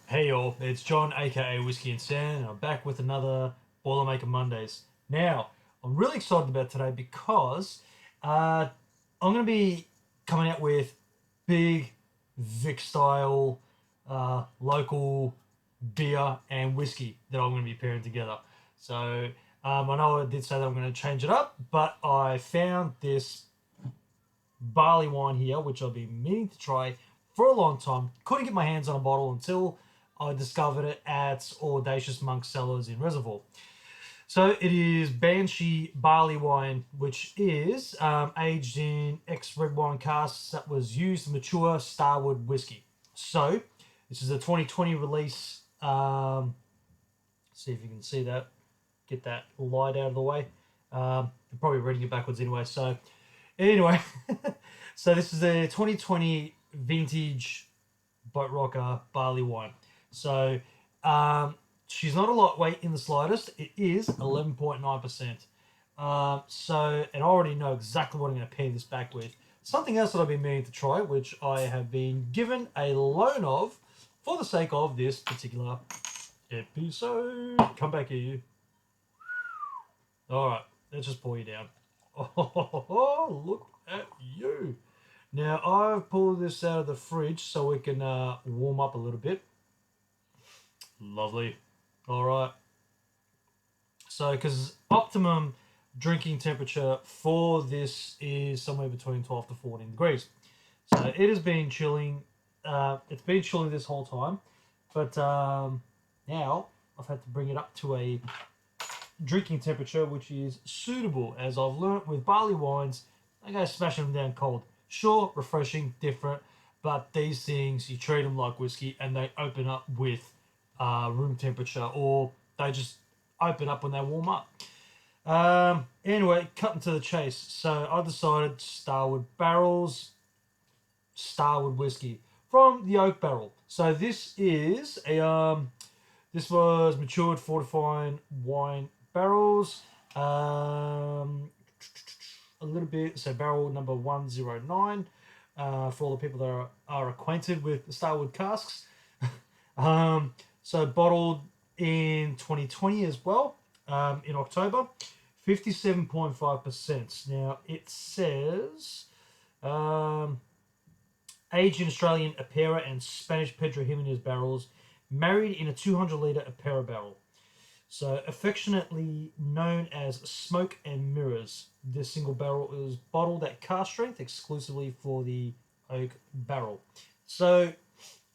Hey y'all, it's John, aka Whiskey and Sand, and I'm back with another Boilermaker Mondays. Now, I'm really excited about today because I'm going to be coming out with big Vic style local beer and whiskey that I'm going to be pairing together. So, I know I did say that I'm going to change it up, but I found this Barleywine here, which I've been meaning to try for a long time. Couldn't get my hands on a bottle until I discovered it at Audacious Monk Cellars in Reservoir. So it is Banshee Barleywine, which is aged in ex-red wine casks that was used to mature Starward whiskey. So this is a 2020 release. See if you can see that. Get that light out of the way. You're probably reading it backwards anyway. So anyway, so this is a 2020 vintage Boatrocker barley wine. So she's not a lightweight in the slightest. It is 11.9%. And I already know exactly what I'm going to pair this back with. Something else that I've been meaning to try, which I have been given a loan of for the sake of this particular episode. Come back here, you. All right, let's just pour you down. Oh, look at you. Now, I've pulled this out of the fridge so we can warm up a little bit. Lovely. All right. So, because optimum drinking temperature for this is somewhere between 12 to 14 degrees. So, it has been chilling. It's been chilling this whole time. But now, I've had to bring it up to a drinking temperature which is suitable. As I've learnt with barley wines, I go smashing them down cold. Sure, refreshing, different, but these things, you treat them like whiskey and they open up with room temperature, or they just open up when they warm up. Anyway, cutting to the chase. So I decided Starward barrels, Starward whiskey from the oak barrel. So this is a this was matured fortifying wine barrels. A little bit, so barrel number 109 for all the people that are acquainted with the Starward casks. So bottled in 2020 as well, in October, 57.5%. Now it says aged in Australian Apera and Spanish Pedro Jimenez barrels, married in a 200-litre Apera barrel. So affectionately known as Smoke and Mirrors, this single barrel is bottled at cask strength exclusively for the oak barrel. So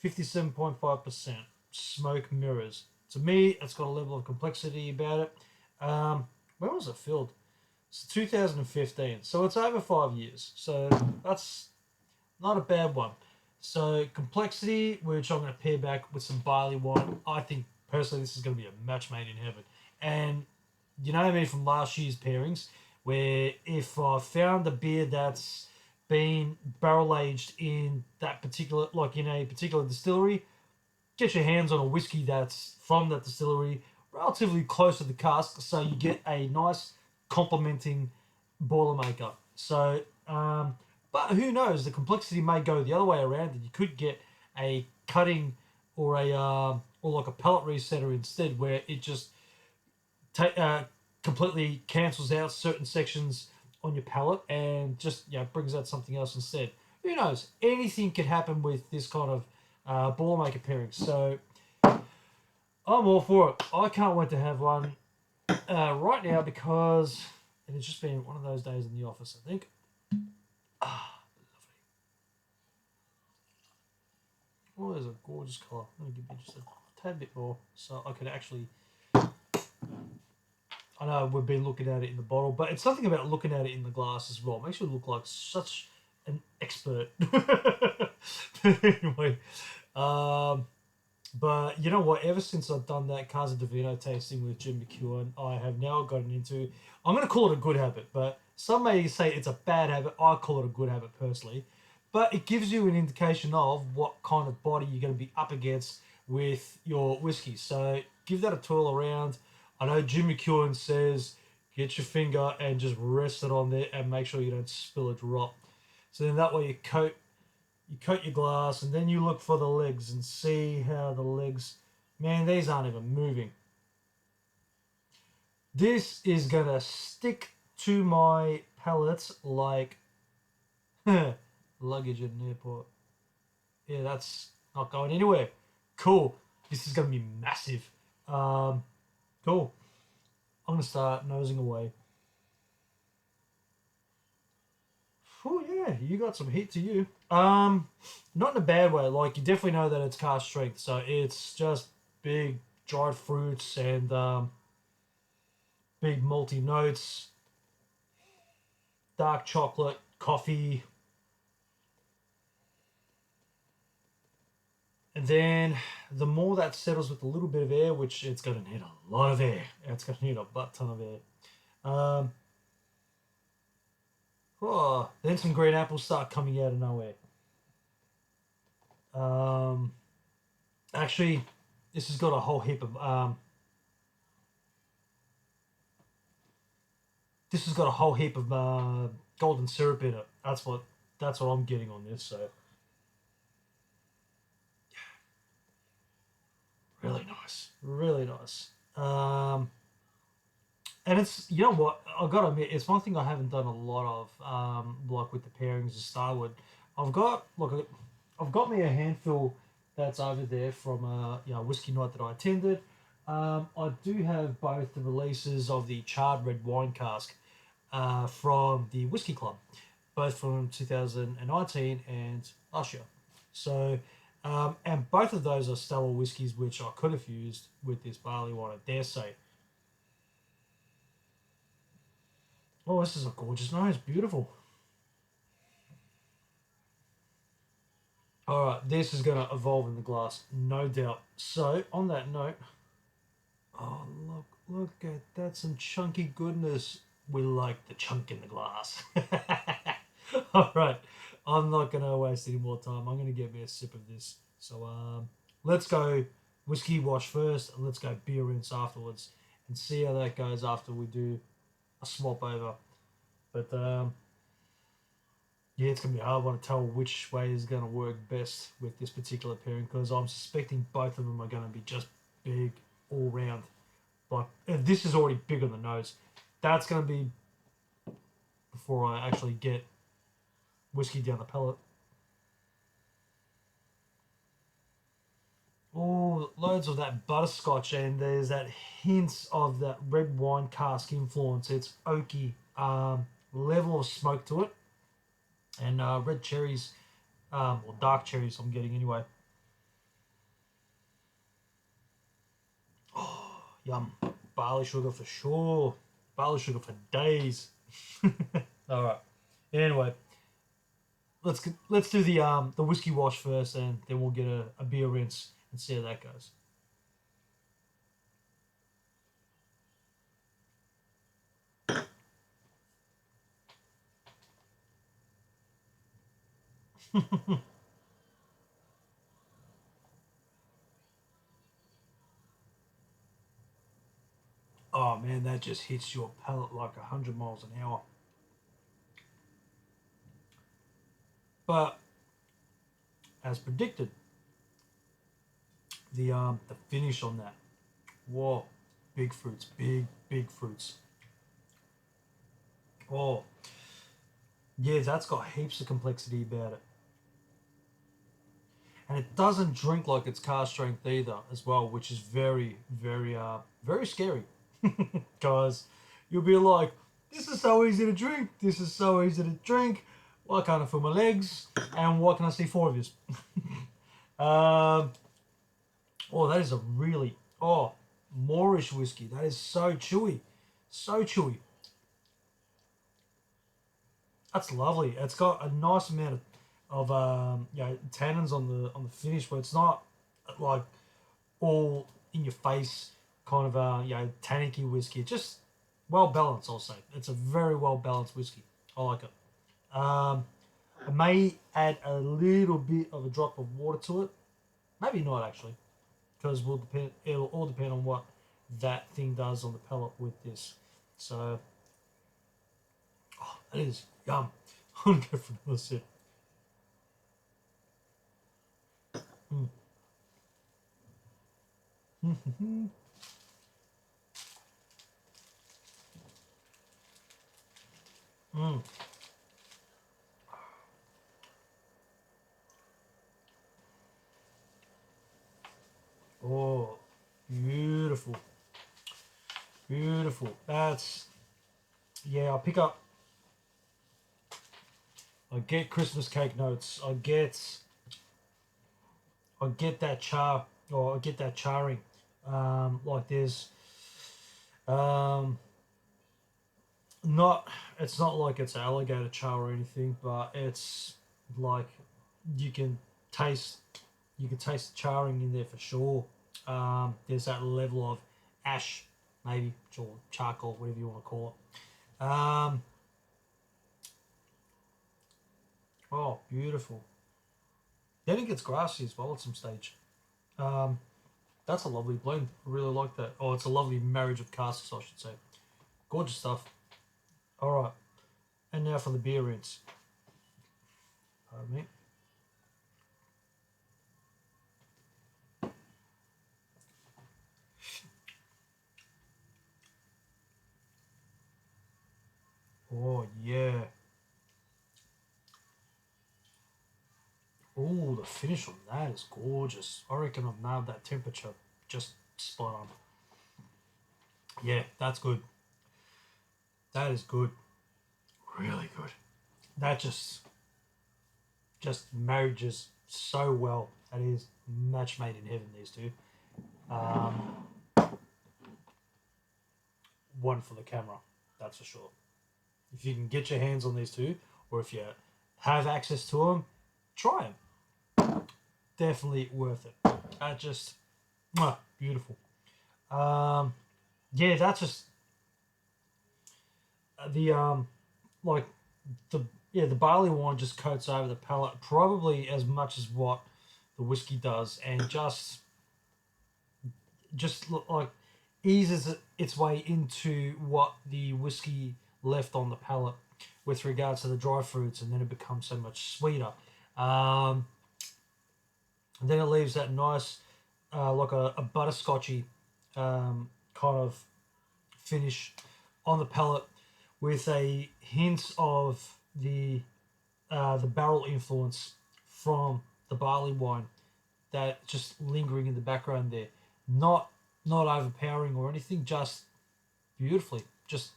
57.5%. Smoke Mirrors. To me, it's got a level of complexity about it. When was it filled? It's 2015. So it's over 5 years. So that's not a bad one. So complexity, which I'm going to pair back with some barley wine. I think personally this is going to be a match made in heaven. And you know me from last year's pairings, where if I found a beer that's been barrel aged in that particular, like in a particular distillery, get your hands on a whiskey that's from that distillery, relatively close to the cask, so you get a nice complementing Boilermaker. So, but who knows? The complexity may go the other way around, and you could get a cutting or a or like a pellet resetter instead, where it just completely cancels out certain sections on your palate and just brings out something else instead. Who knows? Anything could happen with this kind of Boilermaker pairing. So I'm all for it. I can't wait to have one right now because it has just been one of those days in the office, I think. Lovely. Oh, there's a gorgeous colour. Let me give you just a tad bit more so I could actually... I know we've been looking at it in the bottle, but it's something about looking at it in the glass as well. It makes you look like such an expert. Anyway, but you know what? Ever since I've done that Casa de Vino tasting with Jim McEwen, I have now gotten into... I'm going to call it a good habit, but some may say it's a bad habit. I call it a good habit personally. But it gives you an indication of what kind of body you're going to be up against with your whiskey. So give that a twirl around. I know Jim McEwen says get your finger and just rest it on there and make sure you don't spill a drop. So then that way you coat you coat your glass, and then you look for the legs and see how the legs. Man, these aren't even moving. This is gonna stick to my pallets like luggage at an airport. Yeah, that's not going anywhere. Cool. This is gonna be massive. Cool. I'm gonna start nosing away. Oh yeah, you got some heat to you. Not in a bad way. Like you definitely know that it's cask strength, so it's just big dried fruits and big malty notes, dark chocolate, coffee, and then the more that settles with a little bit of air, which it's gonna need a lot of air. It's gonna need a butt ton of air. Um, then some green apples start coming out of nowhere. Um, actually, this has got a whole heap of this has got a whole heap of golden syrup in it. That's what I'm getting on this. So really nice, really nice. And it's you know what I gotta admit, it's one thing I haven't done a lot of, like with the pairings of Starward. I've got look, I've got me a handful that's over there from whiskey night that I attended. I do have both the releases of the charred red wine cask from the Whisky Club, both from 2019 and last year. So, and both of those are stellar whiskies, which I could have used with this barley wine, I dare say. Oh, this is a gorgeous nose, beautiful. All right, this is going to evolve in the glass, no doubt. So, on that note, oh look at that, some chunky goodness. We like the chunk in the glass. All right, I'm not going to waste any more time. I'm going to get me a sip of this. So let's go whiskey wash first, and let's go beer rinse afterwards, and see how that goes after we do a swap over. But yeah, it's going to be a hard one to tell which way is going to work best with this particular pairing because I'm suspecting both of them are going to be just big all round. Like this is already big on the nose. That's going to be before I actually get whiskey down the palate. Oh, loads of that butterscotch, and there's that hints of that red wine cask influence. It's oaky, level of smoke to it, and red cherries, or dark cherries. I'm getting anyway. Oh, yum! Barley sugar for sure. Barley sugar for days. All right. Anyway, let's do the whiskey wash first, and then we'll get a beer rinse and see how that goes. Oh man, that just hits your palate like 100 miles an hour. But as predicted, the finish on that, whoa, big fruits, big fruits. Oh yeah, that's got heaps of complexity about it, and it doesn't drink like it's car strength either, as well, which is very scary, because you'll be like, this is so easy to drink, this is so easy to drink. Why can't I feel my legs? And why can I see four of you? um, oh, that is a really Moorish whiskey. That is so chewy, so chewy. That's lovely. It's got a nice amount of tannins on the finish, but it's not like all in your face kind of tannicky whiskey. It's just well balanced. I'll say it's a very well balanced whiskey. I like it. I may add a little bit of a drop of water to it. Maybe not actually, because it'll all depend on what that thing does on the palate with this. So, that is yum. I'm gonna go for another sip. Mm. Mm. Oh, beautiful. Beautiful. That's, yeah, I get Christmas cake notes. I get that char, or I get that charring. Like there's, um, not, it's not like it's alligator char or anything, but it's like you can taste, you can taste the charring in there for sure. There's that level of ash, maybe, or charcoal, whatever you want to call it. Oh, beautiful. Then it gets grassy as well at some stage. Um, that's a lovely blend. I really like that. Oh, it's a lovely marriage of casks, I should say. Gorgeous stuff. All right, and now for the beer rinse. Pardon me. Oh yeah. Oh, the finish on that is gorgeous. I reckon I've nailed that temperature just spot on. Yeah, that's good. That is good. Really good. That just marriages so well. That is match made in heaven, these two. Um, one for the camera, that's for sure. If you can get your hands on these two, or if you have access to them, try them. Definitely worth it. Just beautiful. Yeah, that's just the like the the barley wine just coats over the palate probably as much as what the whiskey does, and just look like eases its way into what the whiskey left on the palate with regards to the dry fruits, and then it becomes so much sweeter. Um, and then it leaves that nice, like a butterscotchy kind of finish on the palate with a hint of the barrel influence from the barley wine that just lingering in the background there. Not overpowering or anything, just beautifully. Just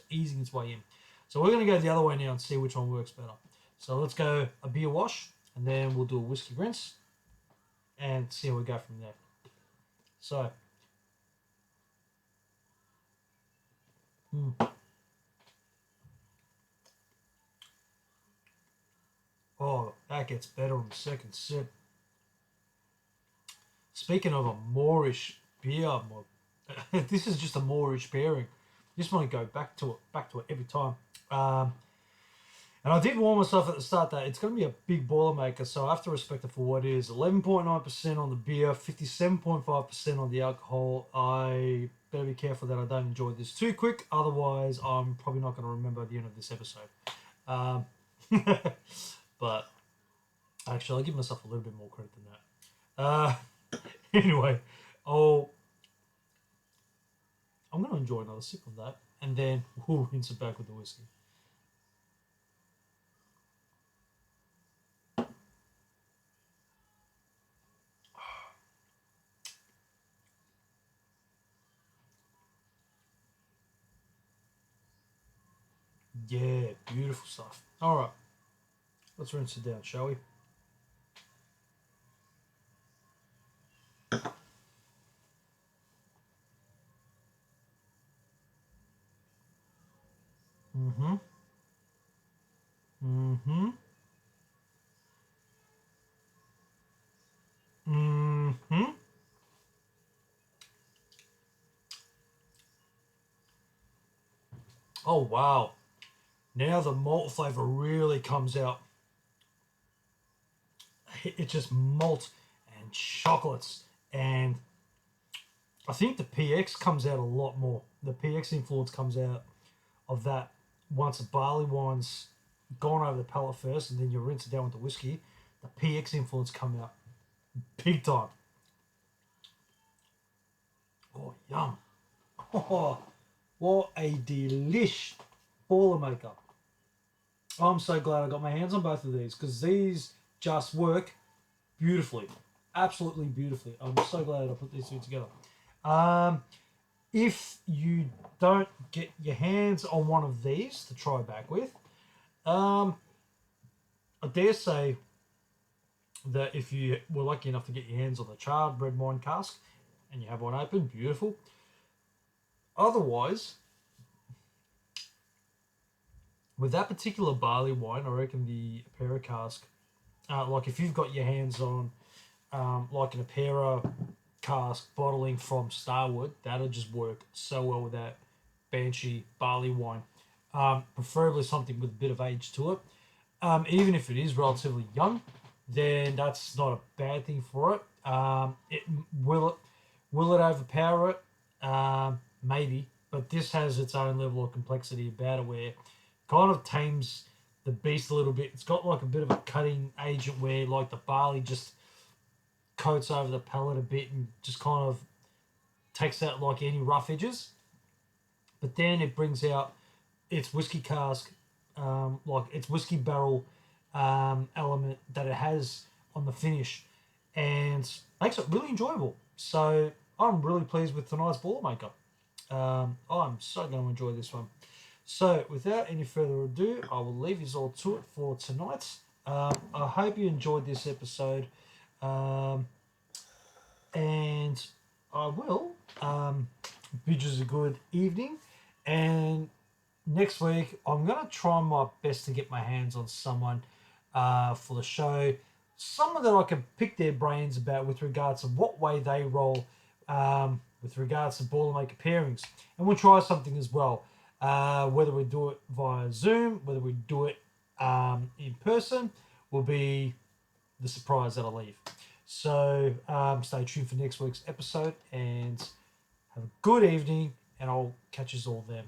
easing its way in. So we're gonna go the other way now and see which one works better. So let's go a beer wash and then we'll do a whiskey rinse and see how we go from there. So oh, that gets better on the second sip. Speaking of a moorish beer, this is just a moorish pairing. Just want to go back to it every time. And I did warn myself at the start that it's going to be a big Boilermaker, so I have to respect it for what it is. 11.9% on the beer, 57.5% on the alcohol. I better be careful that I don't enjoy this too quick, otherwise I'm probably not going to remember the end of this episode. Um, but actually, I'll give myself a little bit more credit than that. Anyway, I'm going to enjoy another sip of that, and then we'll rinse it back with the whiskey. Yeah, beautiful stuff. All right, let's rinse it down, shall we? Mm-hmm. Mm-hmm. Mm-hmm. Oh, wow. Now the malt flavor really comes out. It's just malt and chocolates. And I think the PX comes out a lot more. The PX influence comes out of that once the barley wine's gone over the palate first and then you rinse it down with the whiskey. The PX influence come out Big time. Oh, yum. Oh, what a delish Boilermaker. I'm so glad I got my hands on both of these because these just work beautifully. Absolutely beautifully. I'm so glad I put these two together. If you don't get your hands on one of these to try back with, I dare say that if you were lucky enough to get your hands on the charred red wine cask and you have one open, beautiful. Otherwise, with that particular barley wine, I reckon the Apera cask, like if you've got your hands on like an Apera cask bottling from Starward, that'll just work so well with that Banshee barley wine. Preferably something with a bit of age to it. Even if it is relatively young, then that's not a bad thing for it. Will it overpower it? Maybe, but this has its own level of complexity about it, where it kind of tames the beast a little bit. It's got like a bit of a cutting agent where like the barley just coats over the palate a bit and just kind of takes out like any rough edges. But then it brings out its whiskey cask, like its whiskey barrel element that it has on the finish, and makes it really enjoyable. So I'm really pleased with tonight's Boilermaker. I'm so going to enjoy this one. So without any further ado, I will leave you all to it for tonight. I hope you enjoyed this episode, and I will bid you a good evening. And next week, I'm going to try my best to get my hands on someone for the show. Someone that I can pick their brains about with regards to what way they roll with regards to Boilermaker pairings. And we'll try something as well. Whether we do it via Zoom, whether we do it in person, will be the surprise that I leave. So stay tuned for next week's episode and have a good evening, and I'll catch you all then.